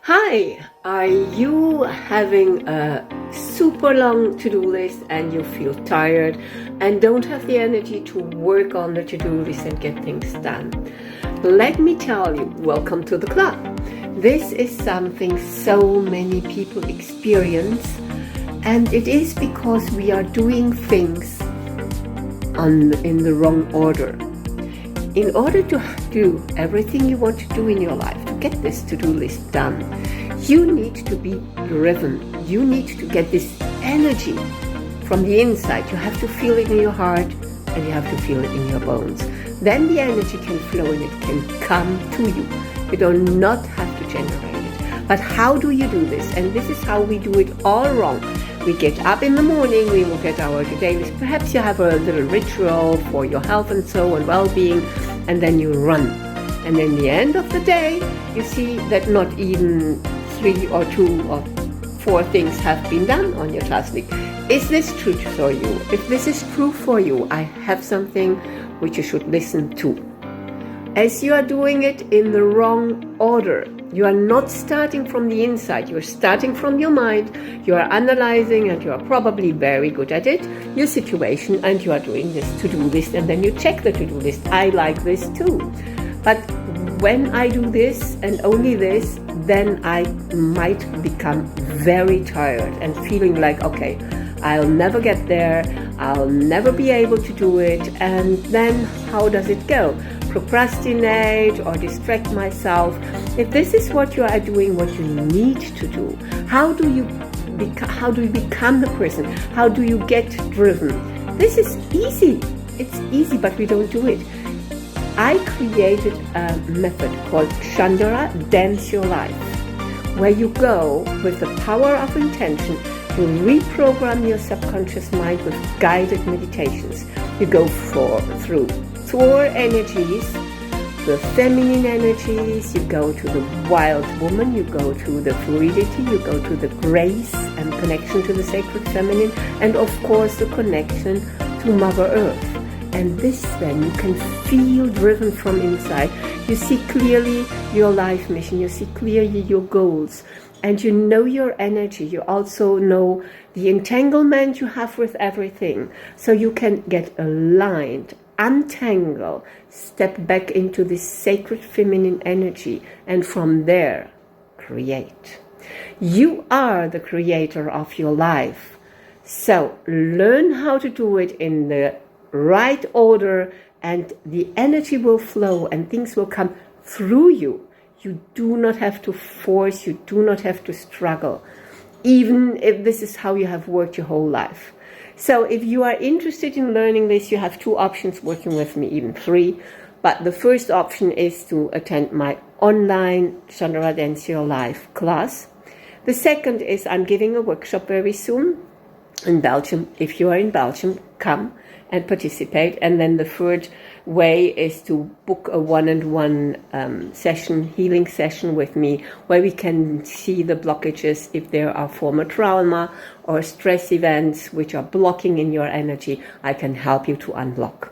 Hi, are you having a super long to-do list and you feel tired and don't have the energy to work on the to-do list and get things done? Let me tell you, welcome to the club. This is something so many people experience, and it is because we are doing things in the wrong order. In order to do everything you want to do in your life, to get this to-do list done, you need to be driven. You need to get this energy from the inside. You have to feel it in your heart and you have to feel it in your bones. Then the energy can flow and it can come to you. You do not have to generate it. But how do you do this? And this is how we do it all wrong. We get up in the morning, we look at our to-do list. Perhaps you have a little ritual for your health and so and well-being, and then you run. And in the end of the day, you see that not even 3 or 2 or 4 things have been done on your task list. Is this true for you? If this is true for you, I have something which you should listen to. As you are doing it in the wrong order, you are not starting from the inside, you are starting from your mind, you are analyzing, and you are probably very good at it, your situation, and you are doing this to-do list, and then you check the to-do list. I like this too. But when I do this and only this, then I might become very tired and feeling like, okay, I'll never get there, I'll never be able to do it, and then how does it go? Procrastinate or distract myself. If this is what you are doing, what you need to do, how do you become the person? How do you get driven? This is easy. It's easy, but we don't do it. I created a method called Shandora, Dance Your Life, where you go with the power of intention to reprogram your subconscious mind with guided meditations. You go through 4 energies, the feminine energies, you go to the wild woman, you go to the fluidity, you go to the grace and connection to the sacred feminine, and of course the connection to Mother Earth. And this then you can feel driven from inside. You see clearly your life mission, you see clearly your goals, and you know your energy. You also know the entanglement you have with everything. So you can get aligned, untangle, step back into this sacred feminine energy, and from there, create. You are the creator of your life. So learn how to do it in the right order, and the energy will flow and things will come through you. You do not have to force, you do not have to struggle, even if this is how you have worked your whole life. So if you are interested in learning this, you have 2 options working with me, even 3. But the first option is to attend my online Shandora Dance Your Life class. The second is I'm giving a workshop very soon in Belgium. If you are in Belgium, come and participate. And then the third way is to book a one-on-one session, healing session with me, where we can see the blockages, if there are former trauma or stress events which are blocking in your energy. I can help you to unblock,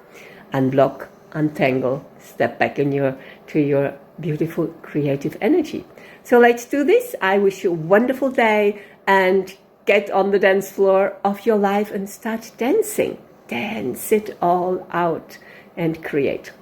untangle, step back to your beautiful creative energy. So let's do this. I wish you a wonderful day, and get on the dance floor of your life and start dancing. Dance it all out and create.